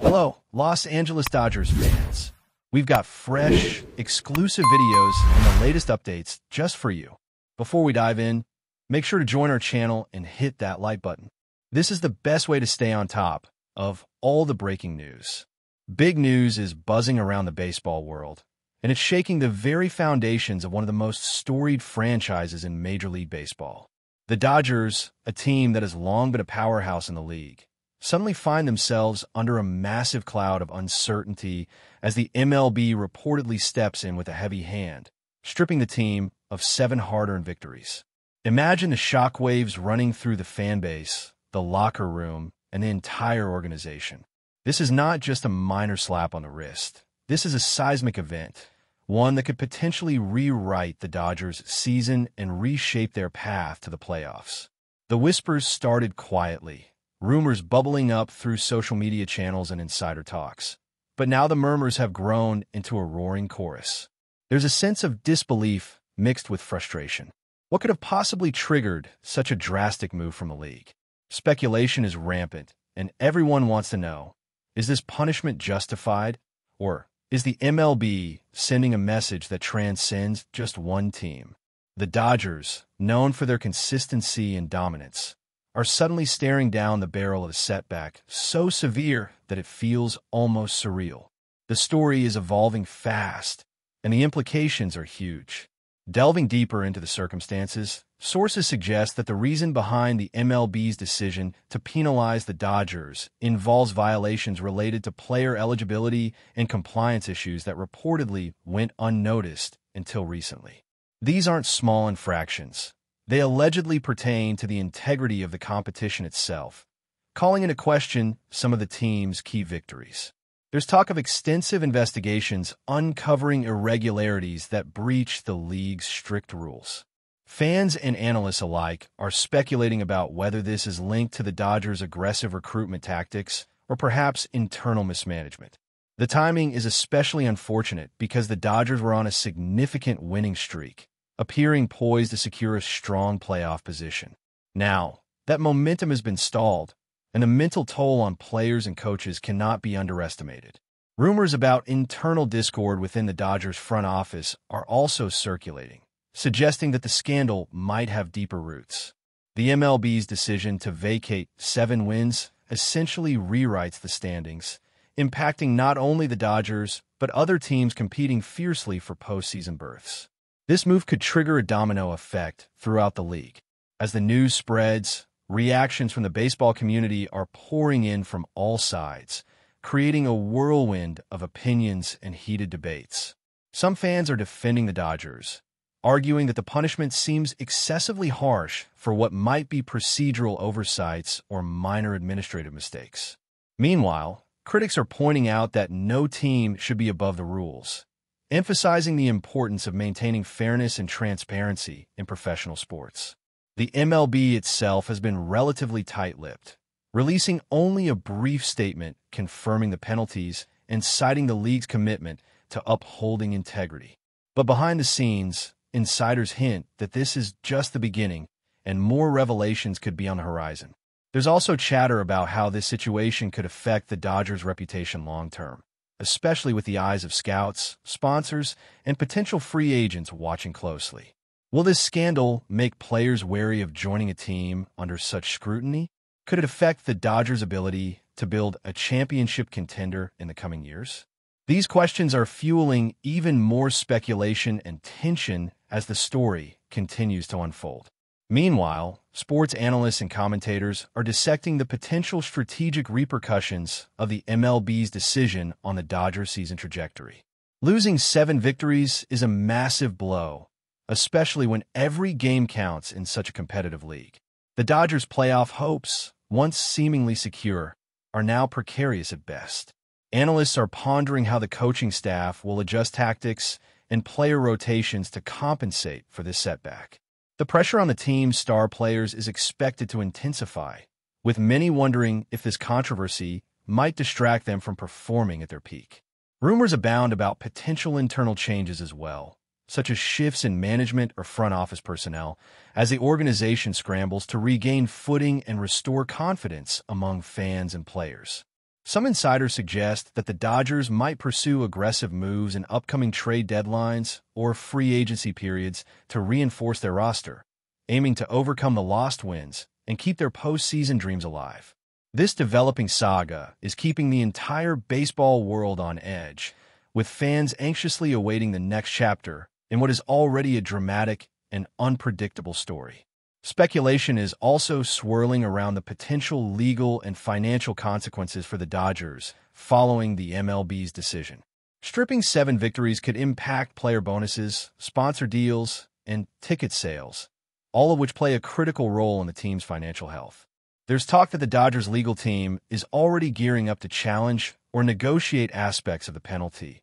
Hello, Los Angeles Dodgers fans. We've got fresh, exclusive videos and the latest updates just for you. Before we dive in, make sure to join our channel and hit that like button. This is the best way to stay on top of all the breaking news. Big news is buzzing around the baseball world, and it's shaking the very foundations of one of the most storied franchises in Major League Baseball. The Dodgers, a team that has long been a powerhouse in the league, suddenly find themselves under a massive cloud of uncertainty as the MLB reportedly steps in with a heavy hand, stripping the team of 7 hard-earned victories. Imagine the shockwaves running through the fan base, the locker room, and the entire organization. This is not just a minor slap on the wrist. This is a seismic event, one that could potentially rewrite the Dodgers' season and reshape their path to the playoffs. The whispers started quietly, rumors bubbling up through social media channels and insider talks. But now the murmurs have grown into a roaring chorus. There's a sense of disbelief mixed with frustration. What could have possibly triggered such a drastic move from the league? Speculation is rampant, and everyone wants to know, is this punishment justified, or is the MLB sending a message that transcends just one team? The Dodgers, known for their consistency and dominance, are suddenly staring down the barrel of a setback so severe that it feels almost surreal. The story is evolving fast, and the implications are huge. Delving deeper into the circumstances, sources suggest that the reason behind the MLB's decision to penalize the Dodgers involves violations related to player eligibility and compliance issues that reportedly went unnoticed until recently. These aren't small infractions. They allegedly pertain to the integrity of the competition itself, calling into question some of the team's key victories. There's talk of extensive investigations uncovering irregularities that breach the league's strict rules. Fans and analysts alike are speculating about whether this is linked to the Dodgers' aggressive recruitment tactics or perhaps internal mismanagement. The timing is especially unfortunate because the Dodgers were on a significant winning streak, appearing poised to secure a strong playoff position. Now, that momentum has been stalled, and the mental toll on players and coaches cannot be underestimated. Rumors about internal discord within the Dodgers front office are also circulating, suggesting that the scandal might have deeper roots. The MLB's decision to vacate 7 wins essentially rewrites the standings, impacting not only the Dodgers, but other teams competing fiercely for postseason berths. This move could trigger a domino effect throughout the league. As the news spreads, reactions from the baseball community are pouring in from all sides, creating a whirlwind of opinions and heated debates. Some fans are defending the Dodgers, arguing that the punishment seems excessively harsh for what might be procedural oversights or minor administrative mistakes. Meanwhile, critics are pointing out that no team should be above the rules, emphasizing the importance of maintaining fairness and transparency in professional sports. The MLB itself has been relatively tight-lipped, releasing only a brief statement confirming the penalties and citing the league's commitment to upholding integrity. But behind the scenes, insiders hint that this is just the beginning and more revelations could be on the horizon. There's also chatter about how this situation could affect the Dodgers' reputation long-term, especially with the eyes of scouts, sponsors, and potential free agents watching closely. Will this scandal make players wary of joining a team under such scrutiny? Could it affect the Dodgers' ability to build a championship contender in the coming years? These questions are fueling even more speculation and tension as the story continues to unfold. Meanwhile, sports analysts and commentators are dissecting the potential strategic repercussions of the MLB's decision on the Dodgers' season trajectory. Losing 7 victories is a massive blow, especially when every game counts in such a competitive league. The Dodgers' playoff hopes, once seemingly secure, are now precarious at best. Analysts are pondering how the coaching staff will adjust tactics and player rotations to compensate for this setback. The pressure on the team's star players is expected to intensify, with many wondering if this controversy might distract them from performing at their peak. Rumors abound about potential internal changes as well, such as shifts in management or front office personnel, as the organization scrambles to regain footing and restore confidence among fans and players. Some insiders suggest that the Dodgers might pursue aggressive moves in upcoming trade deadlines or free agency periods to reinforce their roster, aiming to overcome the lost wins and keep their postseason dreams alive. This developing saga is keeping the entire baseball world on edge, with fans anxiously awaiting the next chapter in what is already a dramatic and unpredictable story. Speculation is also swirling around the potential legal and financial consequences for the Dodgers following the MLB's decision. Stripping 7 victories could impact player bonuses, sponsor deals, and ticket sales, all of which play a critical role in the team's financial health. There's talk that the Dodgers' legal team is already gearing up to challenge or negotiate aspects of the penalty,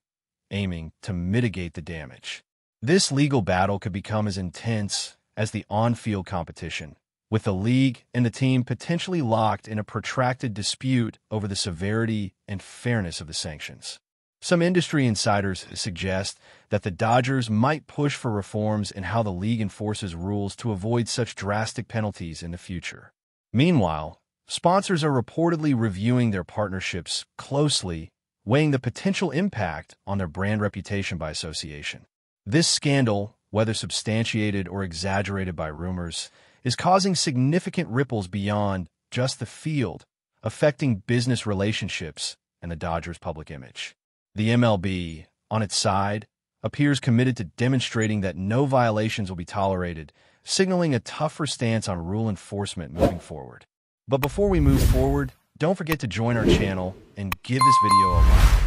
aiming to mitigate the damage. This legal battle could become as intense as the on-field competition, with the league and the team potentially locked in a protracted dispute over the severity and fairness of the sanctions. Some industry insiders suggest that the Dodgers might push for reforms in how the league enforces rules to avoid such drastic penalties in the future. Meanwhile, sponsors are reportedly reviewing their partnerships closely, weighing the potential impact on their brand reputation by association. This scandal, whether substantiated or exaggerated by rumors, is causing significant ripples beyond just the field, affecting business relationships and the Dodgers' public image. The MLB, on its side, appears committed to demonstrating that no violations will be tolerated, signaling a tougher stance on rule enforcement moving forward. But before we move forward, don't forget to join our channel and give this video a like.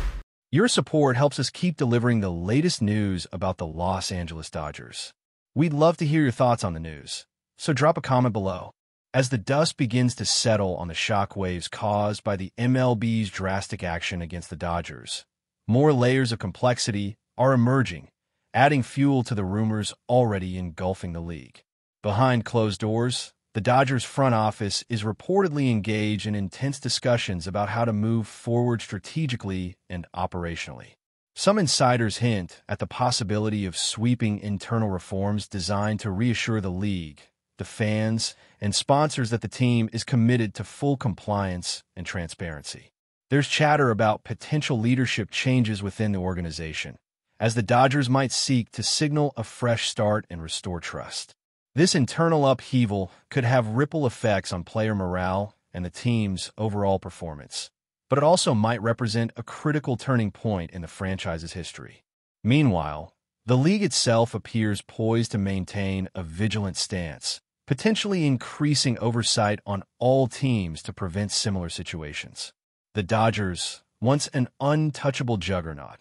Your support helps us keep delivering the latest news about the Los Angeles Dodgers. We'd love to hear your thoughts on the news, so drop a comment below. As the dust begins to settle on the shockwaves caused by the MLB's drastic action against the Dodgers, more layers of complexity are emerging, adding fuel to the rumors already engulfing the league. Behind closed doors, the Dodgers front office is reportedly engaged in intense discussions about how to move forward strategically and operationally. Some insiders hint at the possibility of sweeping internal reforms designed to reassure the league, the fans, and sponsors that the team is committed to full compliance and transparency. There's chatter about potential leadership changes within the organization, as the Dodgers might seek to signal a fresh start and restore trust. This internal upheaval could have ripple effects on player morale and the team's overall performance, but it also might represent a critical turning point in the franchise's history. Meanwhile, the league itself appears poised to maintain a vigilant stance, potentially increasing oversight on all teams to prevent similar situations. The Dodgers, once an untouchable juggernaut,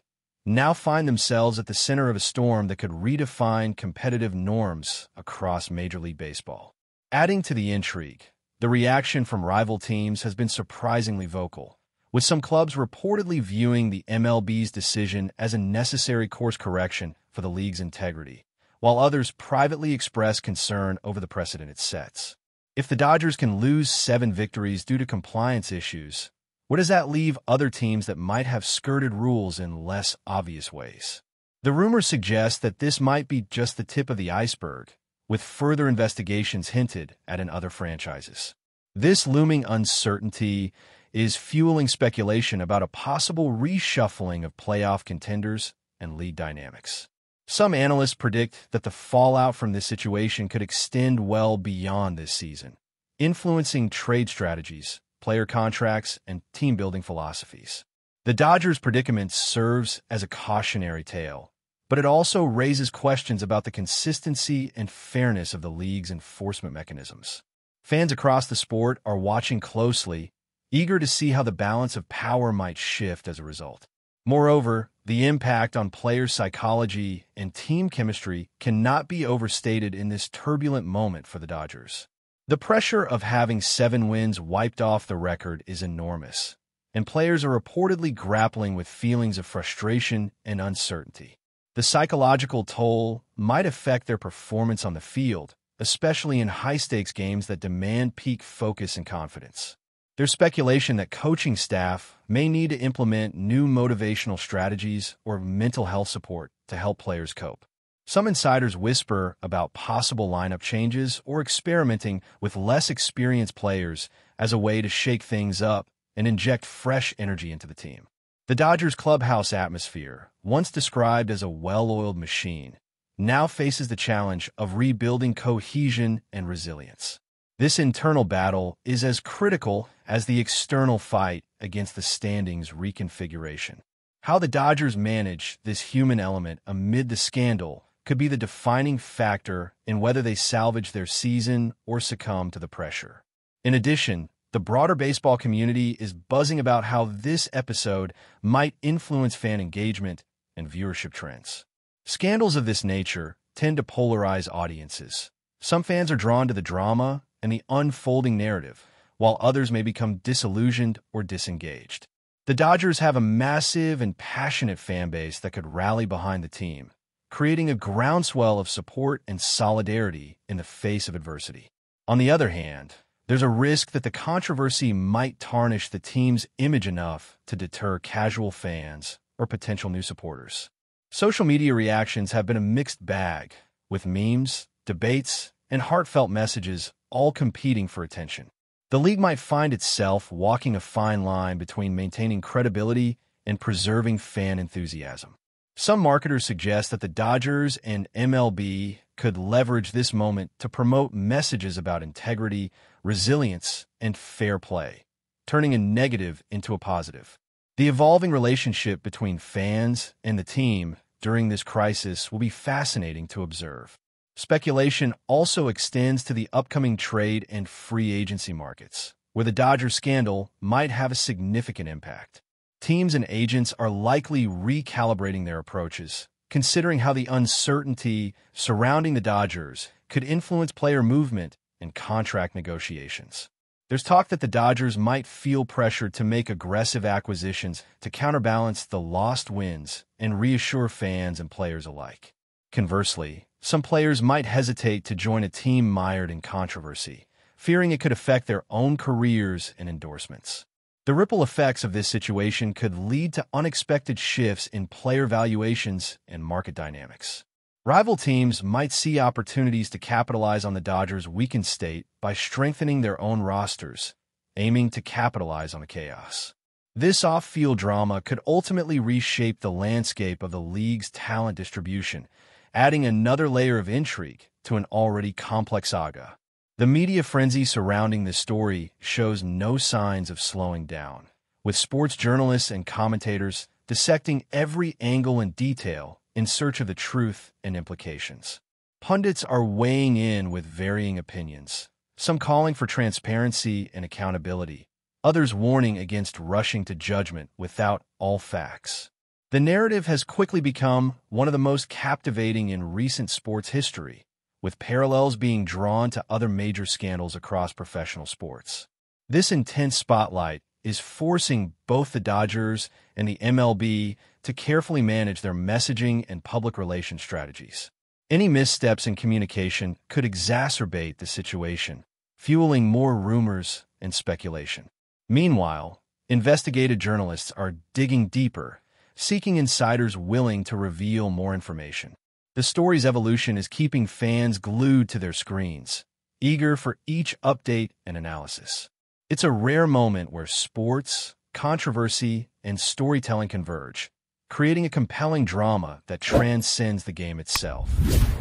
now find themselves at the center of a storm that could redefine competitive norms across Major League Baseball. Adding to the intrigue, the reaction from rival teams has been surprisingly vocal, with some clubs reportedly viewing the MLB's decision as a necessary course correction for the league's integrity, while others privately express concern over the precedent it sets. If the Dodgers can lose 7 victories due to compliance issues, where does that leave other teams that might have skirted rules in less obvious ways? The rumors suggest that this might be just the tip of the iceberg, with further investigations hinted at in other franchises. This looming uncertainty is fueling speculation about a possible reshuffling of playoff contenders and league dynamics. Some analysts predict that the fallout from this situation could extend well beyond this season, influencing trade strategies, player contracts, and team-building philosophies. The Dodgers' predicament serves as a cautionary tale, but it also raises questions about the consistency and fairness of the league's enforcement mechanisms. Fans across the sport are watching closely, eager to see how the balance of power might shift as a result. Moreover, the impact on players' psychology and team chemistry cannot be overstated in this turbulent moment for the Dodgers. The pressure of having 7 wins wiped off the record is enormous, and players are reportedly grappling with feelings of frustration and uncertainty. The psychological toll might affect their performance on the field, especially in high-stakes games that demand peak focus and confidence. There's speculation that coaching staff may need to implement new motivational strategies or mental health support to help players cope. Some insiders whisper about possible lineup changes or experimenting with less experienced players as a way to shake things up and inject fresh energy into the team. The Dodgers' clubhouse atmosphere, once described as a well-oiled machine, now faces the challenge of rebuilding cohesion and resilience. This internal battle is as critical as the external fight against the standings reconfiguration. How the Dodgers manage this human element amid the scandal could be the defining factor in whether they salvage their season or succumb to the pressure. In addition, the broader baseball community is buzzing about how this episode might influence fan engagement and viewership trends. Scandals of this nature tend to polarize audiences. Some fans are drawn to the drama and the unfolding narrative, while others may become disillusioned or disengaged. The Dodgers have a massive and passionate fan base that could rally behind the team, creating a groundswell of support and solidarity in the face of adversity. On the other hand, there's a risk that the controversy might tarnish the team's image enough to deter casual fans or potential new supporters. Social media reactions have been a mixed bag, with memes, debates, and heartfelt messages all competing for attention. The league might find itself walking a fine line between maintaining credibility and preserving fan enthusiasm. Some marketers suggest that the Dodgers and MLB could leverage this moment to promote messages about integrity, resilience, and fair play, turning a negative into a positive. The evolving relationship between fans and the team during this crisis will be fascinating to observe. Speculation also extends to the upcoming trade and free agency markets, where the Dodgers scandal might have a significant impact. Teams and agents are likely recalibrating their approaches, considering how the uncertainty surrounding the Dodgers could influence player movement and contract negotiations. There's talk that the Dodgers might feel pressured to make aggressive acquisitions to counterbalance the lost wins and reassure fans and players alike. Conversely, some players might hesitate to join a team mired in controversy, fearing it could affect their own careers and endorsements. The ripple effects of this situation could lead to unexpected shifts in player valuations and market dynamics. Rival teams might see opportunities to capitalize on the Dodgers' weakened state by strengthening their own rosters, aiming to capitalize on the chaos. This off-field drama could ultimately reshape the landscape of the league's talent distribution, adding another layer of intrigue to an already complex saga. The media frenzy surrounding this story shows no signs of slowing down, with sports journalists and commentators dissecting every angle and detail in search of the truth and implications. Pundits are weighing in with varying opinions, some calling for transparency and accountability, others warning against rushing to judgment without all facts. The narrative has quickly become one of the most captivating in recent sports history, with parallels being drawn to other major scandals across professional sports. This intense spotlight is forcing both the Dodgers and the MLB to carefully manage their messaging and public relations strategies. Any missteps in communication could exacerbate the situation, fueling more rumors and speculation. Meanwhile, investigative journalists are digging deeper, seeking insiders willing to reveal more information. The story's evolution is keeping fans glued to their screens, eager for each update and analysis. It's a rare moment where sports, controversy, and storytelling converge, creating a compelling drama that transcends the game itself.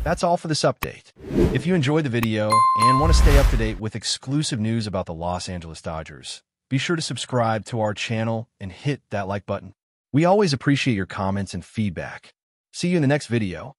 That's all for this update. If you enjoyed the video and want to stay up to date with exclusive news about the Los Angeles Dodgers, be sure to subscribe to our channel and hit that like button. We always appreciate your comments and feedback. See you in the next video.